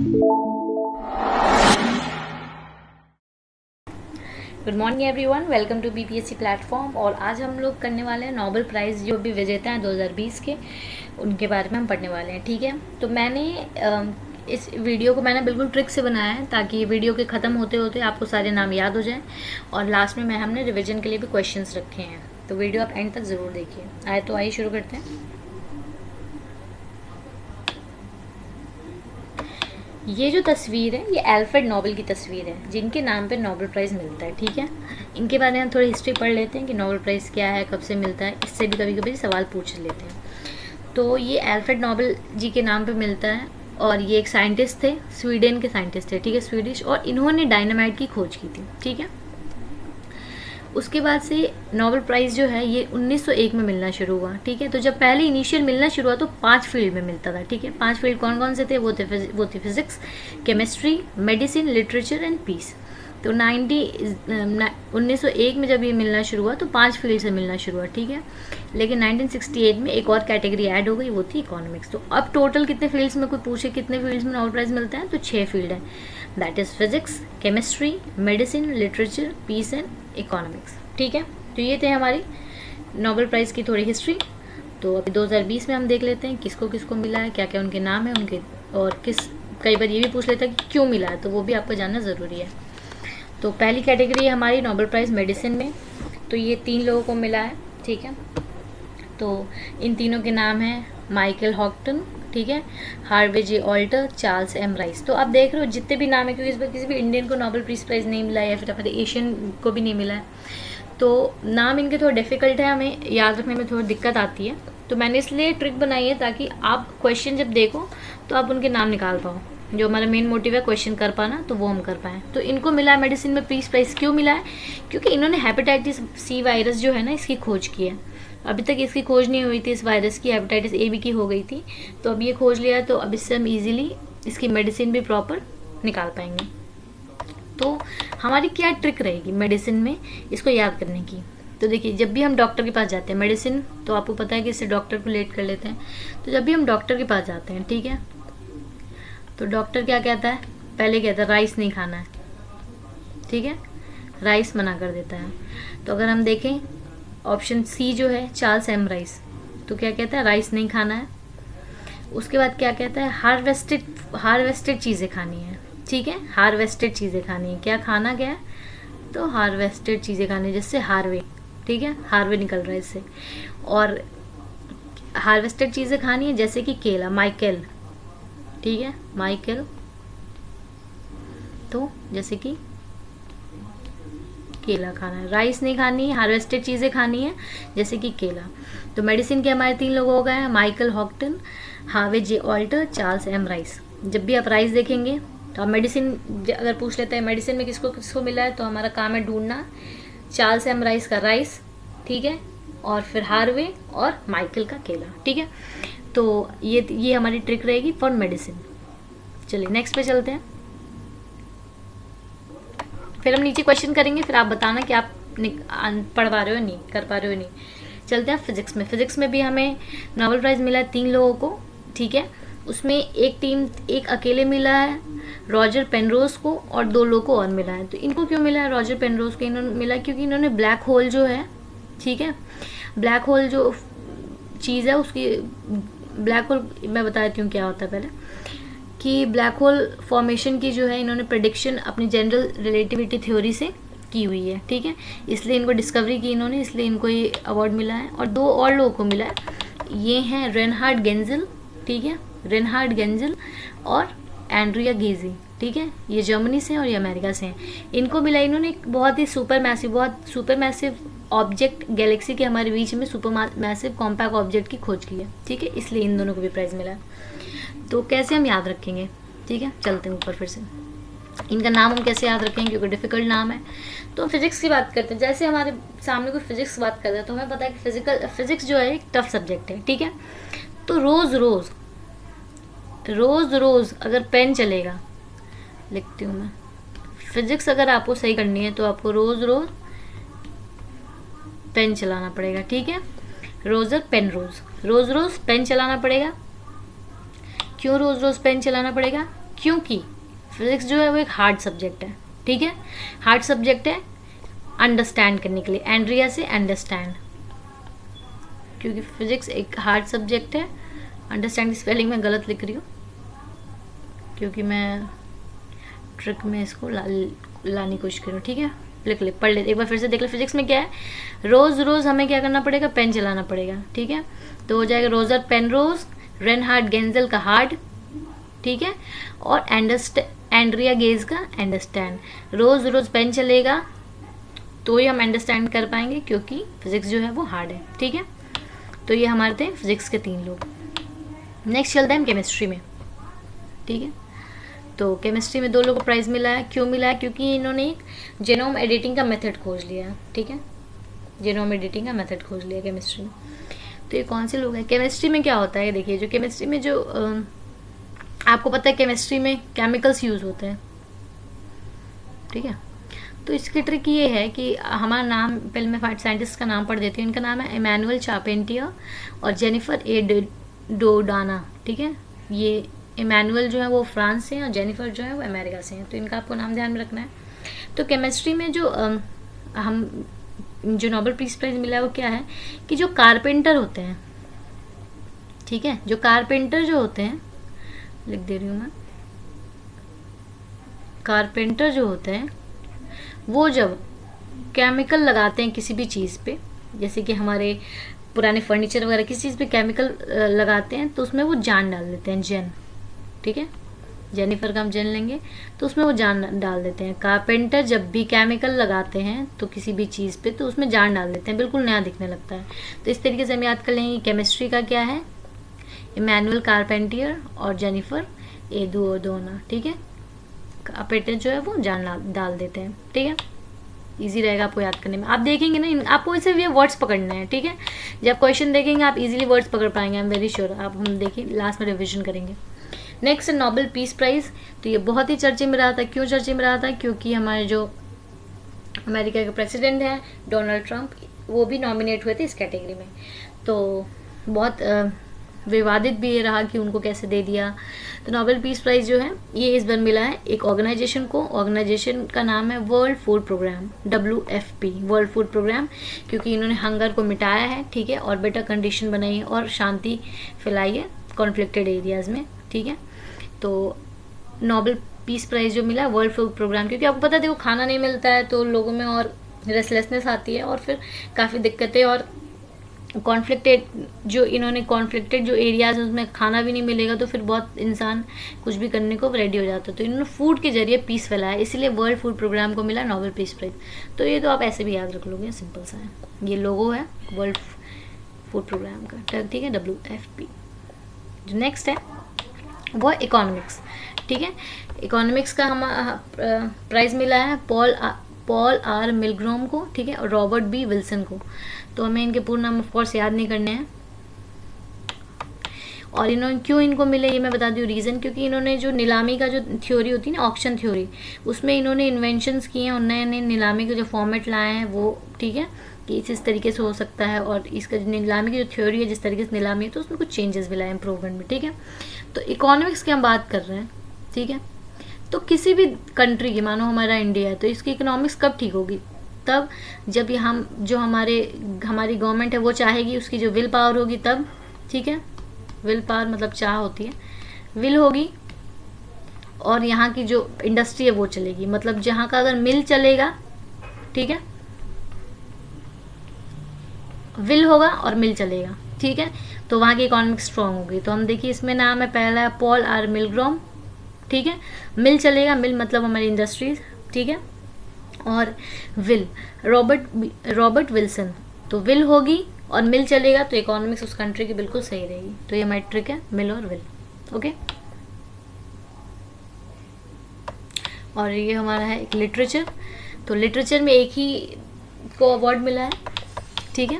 Good morning everyone, welcome to BPSC platform. और आज हम लोग करने वाले हैं नोबेल प्राइज़ जो भी विजेता हैं 2020 के, उनके बारे में हम पढ़ने वाले हैं। ठीक है, तो मैंने इस वीडियो को मैंने बिल्कुल ट्रिक से बनाया है ताकि वीडियो के ख़त्म होते होते आपको सारे नाम याद हो जाएं। और लास्ट में हमने रिविजन के लिए भी क्वेश्चंस रखे हैं, तो वीडियो आप एंड तक ज़रूर देखिए। आइए शुरू करते हैं। ये जो तस्वीर है ये अल्फ्रेड नोबेल की तस्वीर है, जिनके नाम पे नोबेल प्राइज़ मिलता है। ठीक है, इनके बारे में हम थोड़ी हिस्ट्री पढ़ लेते हैं कि नोबेल प्राइज़ क्या है, कब से मिलता है, इससे भी कभी कभी सवाल पूछ लेते हैं। तो ये अल्फ्रेड नोबेल जी के नाम पे मिलता है और ये एक साइंटिस्ट थे, स्वीडन के साइंटिस्ट थे। ठीक है, स्वीडिश, और इन्होंने डायनामाइट की खोज की थी। ठीक है, उसके बाद से नोबेल प्राइज़ जो है ये 1901 में मिलना शुरू हुआ। ठीक है, तो जब पहले इनिशियल मिलना शुरू हुआ तो 5 फील्ड में मिलता था। ठीक है, 5 फील्ड कौन कौन से थे? वो थे physics, chemistry, medicine, literature and peace. तो 1901 में जब ये मिलना शुरू हुआ तो 5 फील्ड से मिलना शुरू हुआ। ठीक है, लेकिन 1968 में एक और कैटेगरी ऐड हो गई, वो थी इकोनॉमिक्स। तो अब टोटल कितने फील्ड्स में, कोई पूछे कितने फील्ड्स में नोबेल प्राइज़ मिलता है, तो 6 फील्ड है। That is physics, chemistry, medicine, literature, peace and economics. ठीक है, तो ये थे हमारी नोबेल प्राइज़ की थोड़ी हिस्ट्री। तो अभी 2020 में हम देख लेते हैं किसको किसको मिला है, क्या क्या उनके नाम है उनके, और कई बार ये भी पूछ लेता है कि क्यों मिला है, तो वो भी आपको जानना ज़रूरी है। तो पहली कैटेगरी है हमारी नोबेल प्राइज़ मेडिसिन में, तो ये 3 लोगों को मिला है। ठीक है, तो इन तीनों के नाम हैं माइकल हॉक्टन, ठीक है, हार्वे जे ऑल्टर, चार्ल्स एम राइस। तो आप देख रहे हो जितने भी नाम है, क्योंकि इस बार किसी भी इंडियन को नोबेल पीस प्राइज़ नहीं मिला है या फिर हमारे एशियन को भी नहीं मिला है, तो नाम इनके थोड़ा डिफ़िकल्ट है, हमें याद रखने में थोड़ी दिक्कत आती है। तो मैंने इसलिए ट्रिक बनाई है ताकि आप क्वेश्चन जब देखो तो आप उनके नाम निकाल पाओ। जो हमारा मेन मोटिव है क्वेश्चन कर पाना, तो वो हम कर पाएँ। तो इनको मिला है मेडिसिन में पीस प्राइज़। क्यों मिला है? क्योंकि इन्होंने हेपेटाइटिस सी वायरस जो है ना, इसकी खोज की है। अभी तक इसकी खोज नहीं हुई थी इस वायरस की, हेपेटाइटिस ए बी की हो गई थी, तो अब ये खोज लिया है, तो अब इससे हम इजीली इसकी मेडिसिन भी प्रॉपर निकाल पाएंगे। तो हमारी क्या ट्रिक रहेगी मेडिसिन में इसको याद करने की? तो देखिए, जब भी हम डॉक्टर के पास जाते हैं, मेडिसिन तो आपको पता है कि इससे डॉक्टर को रिलेट कर लेते हैं। तो जब भी हम डॉक्टर के पास जाते हैं, ठीक है, तो डॉक्टर क्या कहता है? पहले कहता है राइस नहीं खाना है। ठीक है, राइस मना कर देता है। तो अगर हम देखें ऑप्शन सी जो है, चार्ल्स एम राइस, तो क्या कहता है? राइस नहीं खाना है। उसके बाद क्या कहता है? हार्वेस्टेड चीज़ें खानी है। ठीक है, हार्वेस्टेड चीज़ें खानी है। क्या खाना क्या है? तो हार्वेस्टेड चीज़ें खानी है, जिससे हार्वे, ठीक है, हार्वे निकल रहा है इससे। और हार्वेस्टेड चीज़ें खानी है जैसे कि केला, माइकेल, ठीक है, माइकेल, तो जैसे कि केला खाना है। राइस नहीं खानी है, हार्वेस्टेड चीज़ें खानी है जैसे कि केला। तो मेडिसिन के हमारे 3 लोग हो गए हैं, माइकल हॉक्टन, हार्वे जे ऑल्टर, चार्ल्स एम राइस। जब भी आप राइस देखेंगे तो आप मेडिसिन अगर पूछ लेते हैं मेडिसिन में किसको किसको मिला है, तो हमारा काम है ढूंढना चार्ल्स एम राइस का राइस, ठीक है, और फिर हार्वे और माइकल का केला। ठीक है, तो ये हमारी ट्रिक रहेगी फॉर मेडिसिन। चलिए नेक्स्ट पे चलते हैं, फिर हम नीचे क्वेश्चन करेंगे, फिर आप बताना कि आप पढ़ पा रहे हो नहीं, कर पा रहे हो नहीं। चलते हैं फिजिक्स में। फिजिक्स में भी हमें नोबेल प्राइज़ मिला है 3 लोगों को। ठीक है, उसमें एक अकेले मिला है रॉजर पेनरोज को, और 2 लोगों को और मिला है। तो इनको क्यों मिला है रॉजर पेनरोज को? इन्होंने मिला क्योंकि इन्होंने ब्लैक होल जो है, ठीक है, ब्लैक होल जो चीज़ है उसकी, ब्लैक होल मैं बता देती हूँ क्या होता है पहले, कि ब्लैक होल फॉर्मेशन की जो है इन्होंने प्रेडिक्शन अपनी जनरल रिलेटिविटी थ्योरी से की हुई है। ठीक है, इसलिए इनको डिस्कवरी की इन्होंने, इसलिए इनको ये अवार्ड मिला है। और 2 और लोगों को मिला है, ये हैं रेनहार्ड गेंजल, ठीक है, रेनहार्ड गेंजल और एंड्रिया गेजी। ठीक है, ये जर्मनी से और ये अमेरिका से हैं। इनको मिला, इन्होंने एक बहुत सुपर मैसिव ऑब्जेक्ट गैलेक्सी के हमारे बीच में सुपर मैसिव कॉम्पैक्ट ऑब्जेक्ट की खोज की है। ठीक है, इसलिए इन दोनों को भी प्राइज़ मिला है। तो कैसे हम याद रखेंगे? ठीक है, चलते हैं ऊपर फिर से। इनका नाम हम कैसे याद रखेंगे, क्योंकि डिफ़िकल्ट नाम है। तो फिजिक्स की बात करते हैं। जैसे हमारे सामने कोई फिजिक्स बात करता है तो हमें पता है कि फिजिक्स जो है एक टफ सब्जेक्ट है। ठीक है, तो रोज़ रोज़ अगर पेन चलेगा, लिखती हूँ मैं, फिजिक्स अगर आपको सही करनी है तो आपको रोज़ पेन चलाना पड़ेगा। ठीक है, रोज़ पेन चलाना पड़ेगा। क्यों रोज़ पेन चलाना पड़ेगा? क्योंकि फिजिक्स जो है वो एक हार्ड सब्जेक्ट है, ठीक है, हार्ड सब्जेक्ट है अंडरस्टैंड करने के लिए, एंड्रिया से अंडरस्टैंड, क्योंकि फिजिक्स एक हार्ड सब्जेक्ट है। अंडरस्टैंड की स्पेलिंग मैं गलत लिख रही हूँ क्योंकि मैं ट्रिक में इसको लाने की कोशिश करूँ, ठीक है, लिख ले, पढ़ ले, एक बार फिर से देख ले। फिजिक्स में क्या है, रोज़ रोज़ हमें क्या करना पड़ेगा, पेन चलाना पड़ेगा, ठीक है, तो हो जाएगा रोजर पेनरोज, रेनहार्ड गेंजल का हार्ड, ठीक है, और एंड्रिया गेज का अंडरस्टैंड। रोज़ रोज़ पेन चलेगा तो ही हम अंडरस्टैंड कर पाएंगे, क्योंकि फिजिक्स जो है वो हार्ड है, ठीक है। तो ये हमारे थे फिजिक्स के 3 लोग। नेक्स्ट चलते हैं हम केमिस्ट्री में, ठीक है। तो केमिस्ट्री में 2 लोगों को प्राइज़ मिला है। क्यों मिला है, क्योंकि इन्होंने एक जेनोम एडिटिंग का मेथड खोज लिया है, ठीक है, जेनोम एडिटिंग का मेथड खोज लिया केमिस्ट्री में। तो ये कौन से लोग हैं, केमिस्ट्री में क्या होता है, देखिए, जो केमिस्ट्री में जो आपको पता है केमिस्ट्री में केमिकल्स यूज़ होते हैं, ठीक है। तो इसकी ट्रिक ये है कि हमारा नाम, पहले मैं 5 साइंटिस्ट का नाम पढ़ देती हूँ। इनका नाम है इमैनुअल चार्पेंटियर और जेनिफर ए डोडाना, ठीक है। ये इमैनुअल जो है वो फ्रांस से हैं और जेनिफर जो है वो अमेरिका से हैं, तो इनका आपको नाम ध्यान में रखना है। तो केमिस्ट्री में जो हम जो नोबेल पीस प्राइज मिला है वो क्या है कि जो कारपेंटर होते हैं, ठीक है, जो कारपेंटर जो होते हैं, लिख दे रही हूँ मैं, कारपेंटर जो होते हैं वो जब केमिकल लगाते हैं किसी भी चीज़ पे, जैसे कि हमारे पुराने फर्नीचर वगैरह किसी चीज़ पे केमिकल लगाते हैं तो उसमें वो जान डाल देते हैं, जैन, ठीक है, जेनिफर का हम जैन लेंगे तो उसमें वो जान डाल देते हैं। कारपेंटर जब भी केमिकल लगाते हैं तो किसी भी चीज़ पे तो उसमें जान डाल देते हैं, बिल्कुल नया दिखने लगता है। तो इस तरीके से हम याद कर लेंगे केमिस्ट्री का क्या है, इमैनुअल कारपेंटियर और जेनिफर ए डोडाना, ठीक है। कारपेंटर जो है वो जान डाल देते हैं, ठीक है, इजी रहेगा आपको याद करने में। आप देखेंगे ना, आपको सिर्फ ये वर्ड्स पकड़ने हैं, ठीक है, जब क्वेश्चन देखेंगे आप इजीली वर्ड्स पकड़ पाएंगे, आई एम वेरी श्योर। आप हम देखिए लास्ट में रिविजन करेंगे। नेक्स्ट नोबेल पीस प्राइज़, तो ये बहुत ही चर्चे में रहा था। क्यों चर्चे में रहा था, क्योंकि हमारे जो अमेरिका के प्रेसिडेंट हैं डोनाल्ड ट्रंप, वो भी नॉमिनेट हुए थे इस कैटेगरी में। तो बहुत विवादित भी ये रहा कि उनको कैसे दे दिया। तो नोबेल पीस प्राइज़ जो है ये इस बार मिला है एक ऑर्गेनाइजेशन को, ऑर्गेनाइजेशन का नाम है world food programme, WFP, world food programme, क्योंकि इन्होंने हंगर को मिटाया है, ठीक है, और बेटर कंडीशन बनाई है और शांति फैलाई है कॉन्फ्लिक्टेड एरियाज़ में, ठीक है। तो नोबेल पीस प्राइज़ जो मिला है वर्ल्ड फूड प्रोग्राम, क्योंकि आपको पता है देखो खाना नहीं मिलता है तो लोगों में और रेस्टलेसनेस आती है और फिर काफ़ी दिक्कतें, और कॉन्फ्लिक्टेड जो इन्होंने कॉन्फ्लिक्टेड जो एरियाज हैं उसमें खाना भी नहीं मिलेगा तो फिर बहुत इंसान कुछ भी करने को रेडी हो जाता है। तो इन्होंने फूड के जरिए पीस फैलाया, इसलिए वर्ल्ड फूड प्रोग्राम को मिला नोबेल पीस प्राइज। तो ये तो आप ऐसे भी याद रख लोगे, सिंपल सा है, ये लोगो है वर्ल्ड फूड प्रोग्राम का, ठीक है, WFP। जो नेक्स्ट है वो है इकोनॉमिक्स, ठीक है। इकोनॉमिक्स का हम प्राइज़ मिला है पॉल आर मिलग्रोम को, ठीक है, और रॉबर्ट बी विल्सन को। तो हमें इनके पूर्ण नाम ऑफ कोर्स याद नहीं करने हैं। और इन्होंने क्यों इनको मिले ये मैं बता दूँ रीज़न, क्योंकि इन्होंने जो नीलामी का जो थ्योरी होती है ना, ऑक्शन थ्योरी, उसमें इन्होंने इन्वेंशंस किए हैं और नए नए नीलामी के जो फॉर्मेट लाए हैं वो, ठीक है, कि इस तरीके से हो सकता है। और इसका जो नीलामी की जो थ्योरी है जिस तरीके से नीलामी है तो उसमें कुछ चेंजेस भी लाए, इम्प्रूवमेंट में, ठीक है। तो इकोनॉमिक्स की हम बात कर रहे हैं, ठीक है। तो किसी भी कंट्री की, मानो हमारा इंडिया है, तो इसकी इकोनॉमिक्स कब ठीक होगी, तब जब हम जो हमारी गवर्नमेंट है वो चाहेगी, उसकी जो विल पावर होगी तब, ठीक है, विल पावर मतलब चाह होती है, विल होगी, और यहाँ की जो इंडस्ट्री है वो चलेगी, मतलब जहाँ का अगर मिल चलेगा, ठीक है, विल होगा और मिल चलेगा, ठीक है, तो वहाँ की इकोनॉमिक्स स्ट्रांग होगी। तो हम देखिए इसमें नाम है पहला है पॉल आर मिलग्रोम, ठीक है, मिल चलेगा, मिल मतलब हमारी इंडस्ट्रीज, ठीक है, और विल रॉबर्ट विल्सन, तो विल होगी और मिल चलेगा तो इकोनॉमिक्स उस कंट्री की बिल्कुल सही रहेगी। तो ये हमारी ट्रिक है, मिल और विल, ओके। और ये हमारा है एक लिटरेचर, तो लिटरेचर में एक ही को अवार्ड मिला है, ठीक है,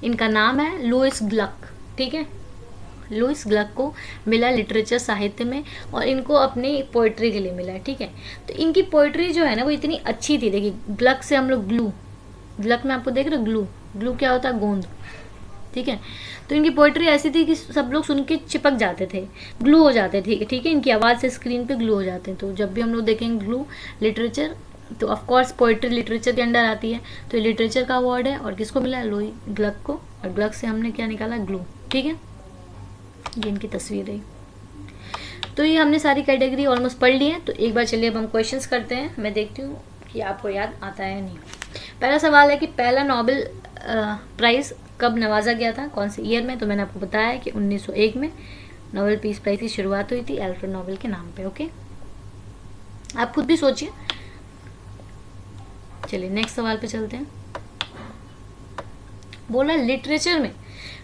इनका नाम है लुइस ग्लक, ठीक है, लुइस ग्लक को मिला लिटरेचर साहित्य में, और इनको अपनी पोइट्री के लिए मिला है, ठीक है। तो इनकी पोइट्री जो है ना वो इतनी अच्छी थी, देखिए ग्लक से हम लोग ग्लू, ग्लक में आपको देख रहे हो ग्लू क्या होता है, गोंद, ठीक है। तो इनकी पोइट्री ऐसी थी कि सब लोग सुन के चिपक जाते थे, ग्लू हो जाते थे, ठीक है, इनकी आवाज़ से स्क्रीन पे ग्लू हो जाते हैं। तो जब भी हम लोग देखेंगे ग्लू लिटरेचर, तो ऑफ कोर्स पोइट्री लिटरेचर के अंडर आती है, तो ये लिटरेचर का अवार्ड है। और किसको मिला है? लुई ग्लक को, और ग्लक से हमने क्या निकाला? ग्लू, ठीक है। ये इनकी तस्वीर है। तो ये हमने सारी कैटेगरी ऑलमोस्ट पढ़ ली है। तो एक बार चलिए अब हम क्वेश्चंस करते हैं, मैं देखती हूँ कि आपको याद आता है या नहीं। पहला सवाल है कि पहला नोबेल प्राइज़ कब नवाजा गया था, कौन से ईयर में? तो मैंने आपको बताया है कि 1901 में नोबेल पीस प्राइज़ की शुरुआत हुई थी एल्फ्रेड नोबेल के नाम पे। ओके, आप खुद भी सोचिए। चलिए नेक्स्ट सवाल पे चलते हैं। बोला लिटरेचर में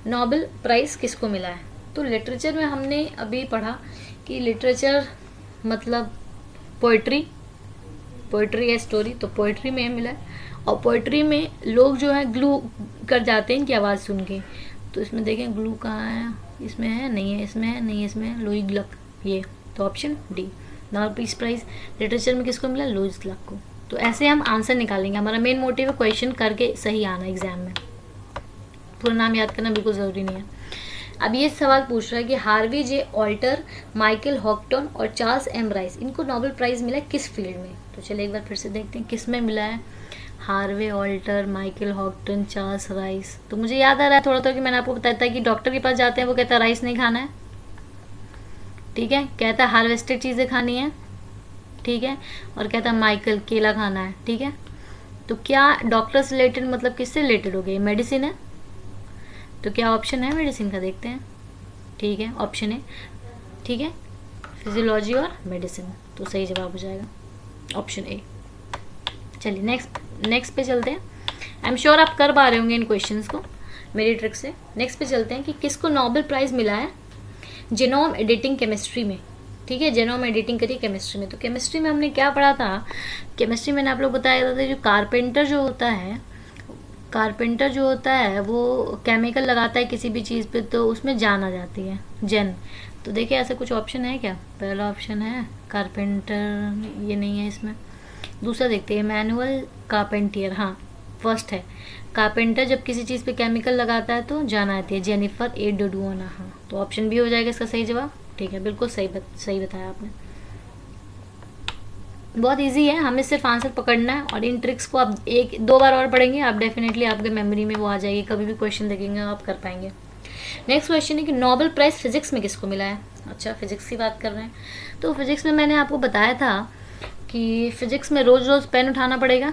नोबेल प्राइज़ किसको मिला है? तो लिटरेचर में हमने अभी पढ़ा कि लिटरेचर मतलब पोइट्री है, स्टोरी, तो पोइट्री में मिला है। और पोइट्री में लोग जो है ग्लू कर जाते हैं इनकी आवाज़ सुन के। तो इसमें देखें ग्लू कहाँ है, इसमें है नहीं है, इसमें है नहीं है, इसमें है लुई ग्लक, ये तो option D. Nobel peace price literature में किसको मिला? लुई ग्लक को। तो ऐसे हम आंसर निकालेंगे। हमारा मेन मोटिव है क्वेश्चन करके सही आना एग्जाम में, पूरा नाम याद करना बिल्कुल ज़रूरी नहीं है। अब ये सवाल पूछ रहा है कि हार्वी जे ऑल्टर, माइकल हॉक्टन और चार्ल्स एम राइस, इनको नोबेल प्राइज़ मिला किस फील्ड में? तो चलिए एक बार फिर से देखते हैं किस में मिला है। Harvey Alter, Michael Houghton, Charles Rice. तो मुझे याद आ रहा है थोड़ा थोड़ा कि मैंने आपको बताया था कि डॉक्टर के पास जाते हैं, वो कहता है राइस नहीं खाना है, ठीक है, कहता है हार्वेस्टेड चीज़ें खानी है, ठीक है, और कहता है माइकल केला खाना है, ठीक है। तो क्या डॉक्टर से रिलेटेड मतलब किससे रिलेटेड हो गई? मेडिसिन है। तो क्या ऑप्शन है मेडिसिन का? देखते हैं, ठीक है, ऑप्शन है, ठीक है, फिजियोलॉजी और मेडिसिन। तो सही जवाब हो जाएगा ऑप्शन ए। चलिए नेक्स्ट पे चलते हैं। आई एम श्योर आप कर पा रहे होंगे इन क्वेश्चंस को मेरी ट्रिक से। नेक्स्ट पे चलते हैं कि किसको नोबेल प्राइज़ मिला है जेनोम एडिटिंग केमिस्ट्री में, ठीक है, जेनोम एडिटिंग करिए केमिस्ट्री में। तो केमिस्ट्री में हमने क्या पढ़ा था? केमिस्ट्री में आप लोग बताया था जो कारपेंटर जो होता है वो केमिकल लगाता है किसी भी चीज़ पे, तो उसमें जान आ जाती है, जेन। तो देखिए ऐसा कुछ ऑप्शन है क्या? पहला ऑप्शन है कारपेंटर, ये नहीं है इसमें। दूसरा देखते हैं मैनुअल कारपेंटियर, हाँ फर्स्ट है कारपेंटर, जब किसी चीज़ पे केमिकल लगाता है तो जान आती है, जेनिफर ए डुडुआना, हाँ तो ऑप्शन बी हो जाएगा इसका सही जवाब, ठीक है, बिल्कुल सही बताया आपने। बहुत इजी है, हमें सिर्फ आंसर पकड़ना है और इन ट्रिक्स को आप 1-2 बार और पढ़ेंगे, आप डेफिनेटली आपके मेमोरी में वो आ जाएगी, कभी भी क्वेश्चन देखेंगे आप कर पाएंगे। नेक्स्ट क्वेश्चन है कि नोबेल प्राइज़ फिजिक्स में किसको मिला है? अच्छा, फिजिक्स की बात कर रहे हैं, तो फिजिक्स में मैंने आपको बताया था कि फिजिक्स में रोज़ रोज़ पेन उठाना पड़ेगा,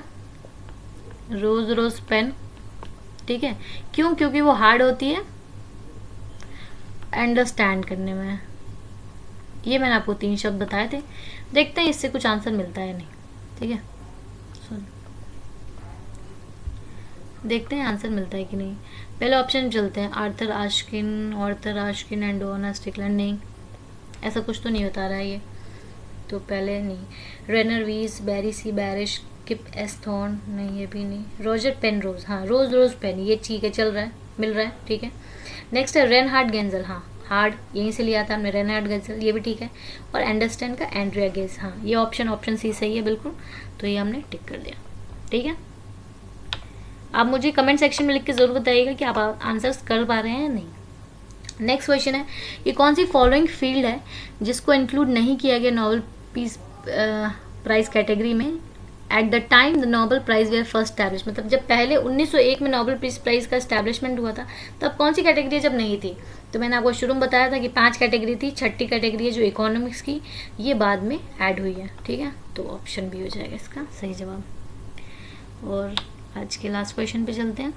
रोज़ पेन, ठीक है, क्यों? क्योंकि वो हार्ड होती है अंडरस्टैंड करने में। ये मैंने आपको 3 शब्द बताए थे, देखते हैं इससे कुछ आंसर मिलता है नहीं, ठीक है, देखते हैं आंसर मिलता है कि नहीं। पहले ऑप्शन चलते हैं, आर्थर आश्किन एंड ओना स्टिकलैंड, नहीं ऐसा कुछ तो नहीं बता रहा है ये, तो पहले नहीं। रेनर वीस, बैरी सी बैरिश, किप एस थॉर्न, नहीं ये भी नहीं। रॉजर पेनरोज, हाँ रोज पेन, ये ठीक है, चल रहा है, मिल रहा है, ठीक है। नेक्स्ट है रेनहार्ड गेंजल, हाँ हार्ड यहीं से लिया था हमने, रेनहार्ड गेंजल, ये भी ठीक है। और एंडरस्टैंड का एंड्रिया गेज, हाँ ये ऑप्शन सी सही है बिल्कुल, तो ये हमने टिक कर दिया, ठीक है। आप मुझे कमेंट सेक्शन में लिख के ज़रूर बताइएगा कि आप आंसर्स कर पा रहे हैं या नहीं। नेक्स्ट क्वेश्चन है कि कौन सी फॉलोइंग फील्ड है जिसको इंक्लूड नहीं किया गया नोबेल पीस प्राइज़ कैटेगरी में at the time the Nobel prize were first establish, मतलब जब पहले 1901 में नोबेल पीस प्राइज़ का स्टैब्लिशमेंट हुआ था तब कौन सी कैटेगरी जब नहीं थी? तो मैंने आपको शुरू में बताया था कि 5 कैटेगरी थी, 6ठी कैटेगरी है जो इकोनॉमिक्स की, ये बाद में ऐड हुई है, ठीक है, तो ऑप्शन बी हो जाएगा इसका सही जवाब। और आज के लास्ट क्वेश्चन पे चलते हैं।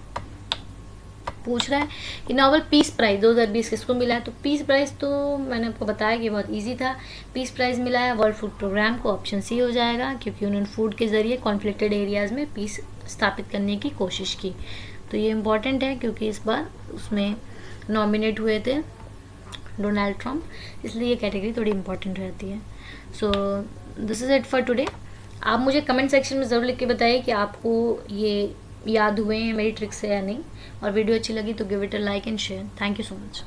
पूछ रहा है कि नोबेल पीस प्राइज़ 2020 किसको मिला है? तो पीस प्राइज़ तो मैंने आपको बताया कि बहुत इजी था, पीस प्राइज़ मिला है वर्ल्ड फूड प्रोग्राम को, ऑप्शन सी हो जाएगा, क्योंकि उन्होंने फूड के ज़रिए कॉन्फ्लिक्टेड एरियाज़ में पीस स्थापित करने की कोशिश की। तो ये इम्पॉर्टेंट है क्योंकि इस बार उसमें नॉमिनेट हुए थे डोनाल्ड ट्रम्प, इसलिए ये कैटेगरी थोड़ी इंपॉर्टेंट रहती है। So this is it for today. आप मुझे कमेंट सेक्शन में ज़रूर लिख के बताइए कि आपको ये याद हुए हैं मेरी ट्रिक्स से या नहीं, और वीडियो अच्छी लगी तो give it a like and share. Thank you so much.